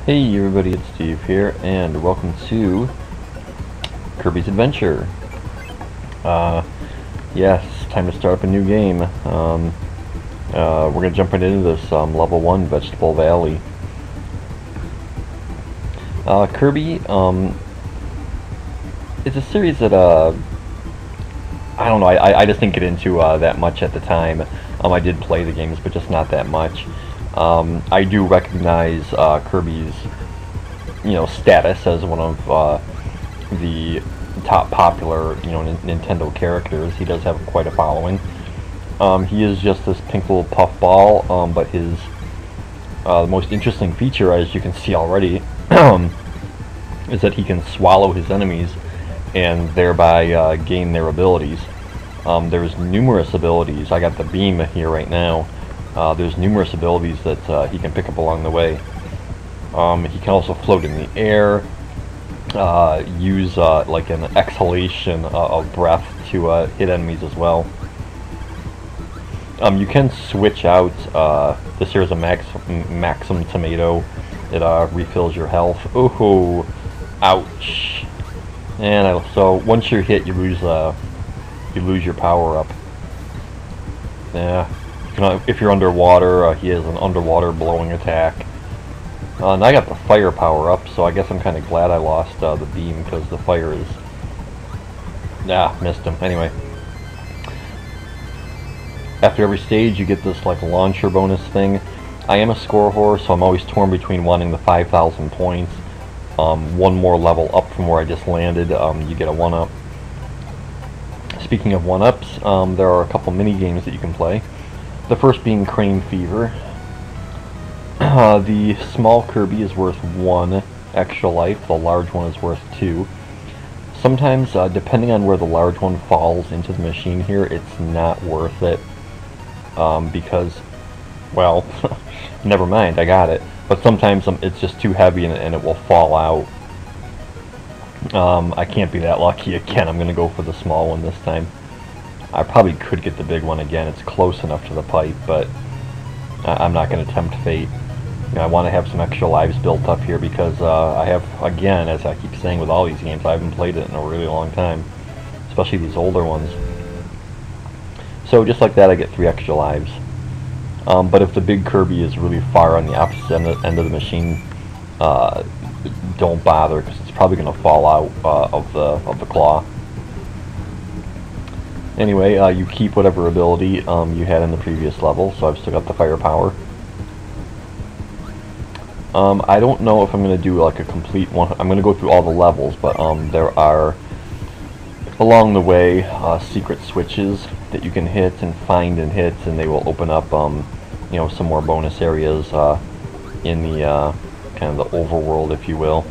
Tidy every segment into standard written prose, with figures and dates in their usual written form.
Hey everybody, it's Steve here, and welcome to Kirby's Adventure. Yes, time to start up a new game. We're gonna jump right into this level 1 Vegetable Valley. Kirby, it's a series that I don't know. I just didn't get into that much at the time. I did play the games, but just not that much. I do recognize Kirby's, status as one of the top popular, Nintendo characters. He does have quite a following. He is just this pink little puffball, but his the most interesting feature, as you can see already, is that he can swallow his enemies and thereby gain their abilities. There's numerous abilities. I got the beam here right now. There's numerous abilities that he can pick up along the way. He can also float in the air, use like an exhalation of breath to hit enemies as well. You can switch out, this here is a Maxim Tomato. It refills your health. Ooh, ouch. And so once you're hit, you lose your power up. Yeah. If you're underwater, he has an underwater blowing attack. And I got the fire power up, so I guess I'm kind of glad I lost the beam, because the fire is... missed him. Anyway. After every stage, you get this like launcher bonus thing. I am a score whore, so I'm always torn between wanting the 5,000 points. One more level up from where I just landed, you get a 1-up. Speaking of 1-ups, there are a couple mini games that you can play. The first being Crane Fever. The small Kirby is worth 1 extra life, the large one is worth 2. Sometimes, depending on where the large one falls into the machine here, it's not worth it. Because, well, never mind, I got it. But sometimes it's just too heavy and it will fall out. I can't be that lucky again. I'm going to go for the small one this time. I probably could get the big one again. It's close enough to the pipe, but I'm not going to tempt fate. I want to have some extra lives built up here because I have, again, as I keep saying with all these games, I haven't played it in a really long time, especially these older ones. So just like that, I get 3 extra lives. But if the big Kirby is really far on the opposite end of the machine, don't bother, because it's probably going to fall out of the claw. Anyway, you keep whatever ability you had in the previous level, so I've still got the firepower. I don't know if I'm going to do like a complete one. I'm going to go through all the levels, but there are, along the way, secret switches that you can hit and find and hit, and they will open up, some more bonus areas in the kind of the overworld, if you will.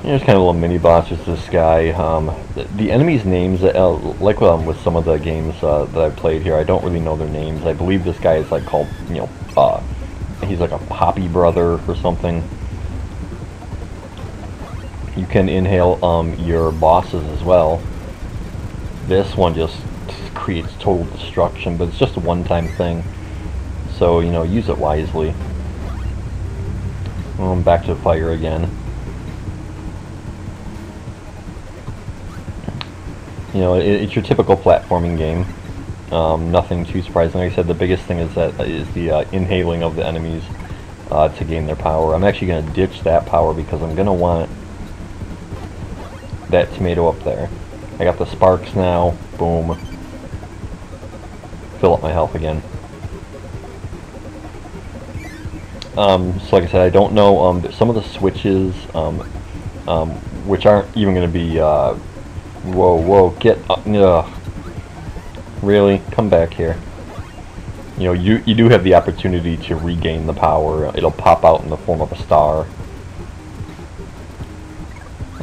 There's kind of a little mini boss. There's this guy. The enemies' names, like with some of the games that I've played here, I don't really know their names. I believe this guy is like called, he's like a Poppy Brother or something. You can inhale your bosses as well. This one just creates total destruction, but it's just a one-time thing. So, use it wisely. Back to fire again. It's your typical platforming game. Nothing too surprising. Like I said, the biggest thing is the inhaling of the enemies to gain their power. I'm actually going to ditch that power because I'm going to want that tomato up there. I got the sparks now. Boom. Fill up my health again. So like I said, I don't know. Some of the switches, which aren't even going to be... Whoa, get up. Ugh. Really? Come back here. You do have the opportunity to regain the power. It'll pop out in the form of a star.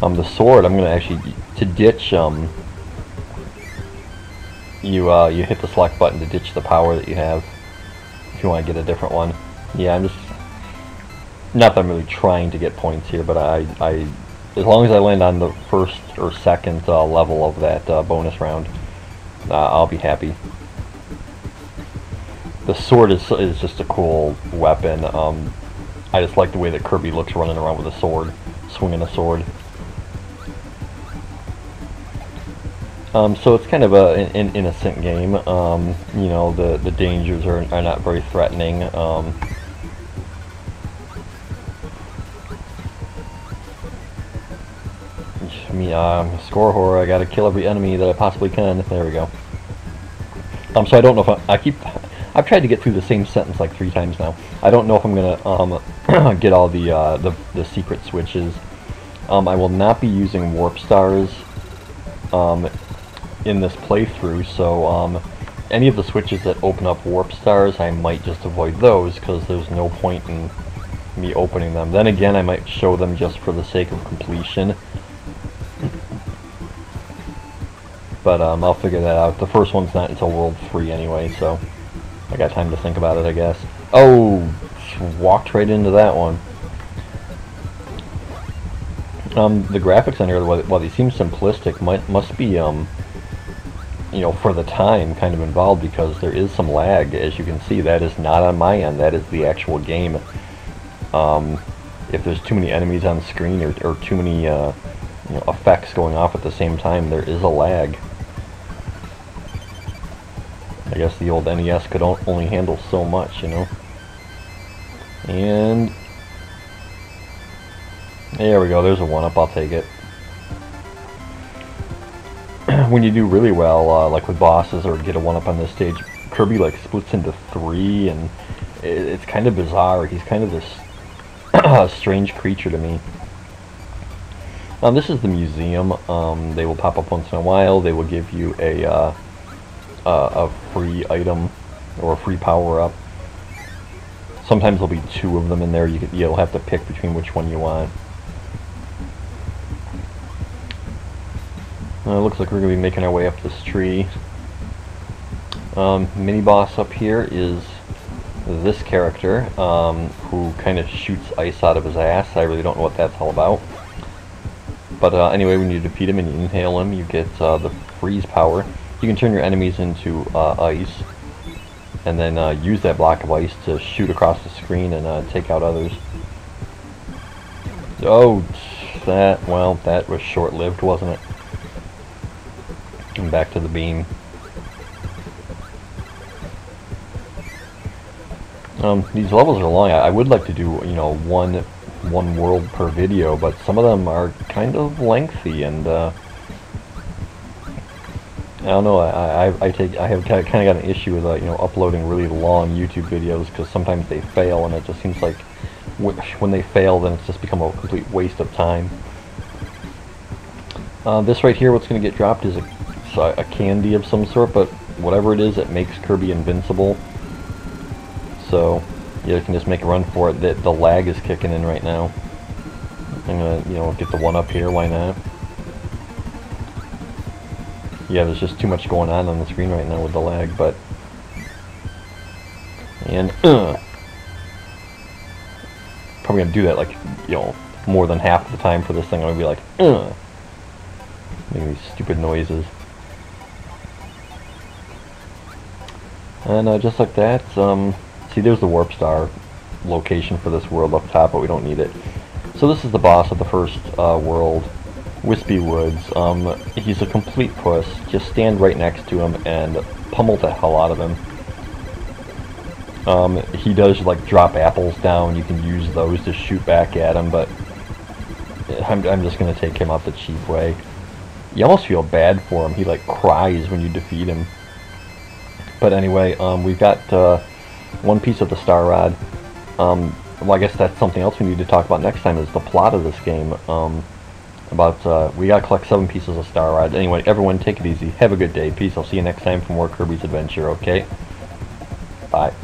The sword, I'm going to actually, to ditch, you hit the select button to ditch the power that you have, if you want to get a different one. Yeah, I'm just, not that I'm really trying to get points here, but I as long as I land on the first or second level of that bonus round, I'll be happy. The sword is just a cool weapon. I just like the way that Kirby looks running around with a sword, swinging a sword. So it's kind of an innocent game. You know, the dangers are not very threatening. Score horror. I gotta kill every enemy that I possibly can. There we go. So I don't know if I've tried to get through the same sentence like 3 times now. I don't know if I'm gonna get all the secret switches. I will not be using warp stars in this playthrough, so any of the switches that open up warp stars, I might just avoid those because there's no point in me opening them. Then again, I might show them just for the sake of completion. But I'll figure that out. The first one's not until World 3 anyway, so I got time to think about it, I guess. Oh, walked right into that one. The graphics on here, while they seem simplistic, must be, you know, for the time, kind of involved because there is some lag. As you can see, that is not on my end. That is the actual game. If there's too many enemies on the screen or too many you know, effects going off at the same time, there is a lag. I guess the old NES could only handle so much, you know. And there we go, there's a 1-up, I'll take it. When you do really well, like with bosses or get a 1-up on this stage, Kirby like splits into 3, and it's kind of bizarre. He's kind of this strange creature to me. This is the museum. They will pop up once in a while. They will give you a free item or a free power-up. Sometimes there'll be 2 of them in there. You'll have to pick between which one you want. Looks like we're going to be making our way up this tree. Mini boss up here is this character, who kind of shoots ice out of his ass. I really don't know what that's all about. But anyway, when you defeat him and you inhale him, you get the freeze power. You can turn your enemies into ice, and then use that block of ice to shoot across the screen and take out others. Oh, that was short-lived, wasn't it? And back to the beam. These levels are long. I would like to do, you know, one world per video, but some of them are kind of lengthy, and I don't know. I have kind of got an issue with you know, uploading really long YouTube videos because sometimes they fail, and it just seems like when they fail, then it's just become a complete waste of time. This right here, what's going to get dropped is a candy of some sort, but whatever it is, it makes Kirby invincible. So you can just make a run for it. The lag is kicking in right now. I'm gonna, you know, get the 1-up here. Why not? Yeah, there's just too much going on the screen right now with the lag, but probably gonna do that, like, you know, more than half the time for this thing. I'm gonna be like, making these stupid noises. And just like that, see, there's the warp star location for this world up top, but we don't need it. So this is the boss of the first world, Wispy Woods. He's a complete puss. Just stand right next to him and pummel the hell out of him. He does like drop apples down. You can use those to shoot back at him, but I'm just gonna take him out the cheap way. You almost feel bad for him. He like cries when you defeat him. But anyway, we've got one piece of the star rod. Well, I guess that's something else we need to talk about next time, is the plot of this game. We gotta collect 7 pieces of star rod. Anyway, everyone take it easy. Have a good day. Peace. I'll see you next time for more Kirby's Adventure, okay? Bye.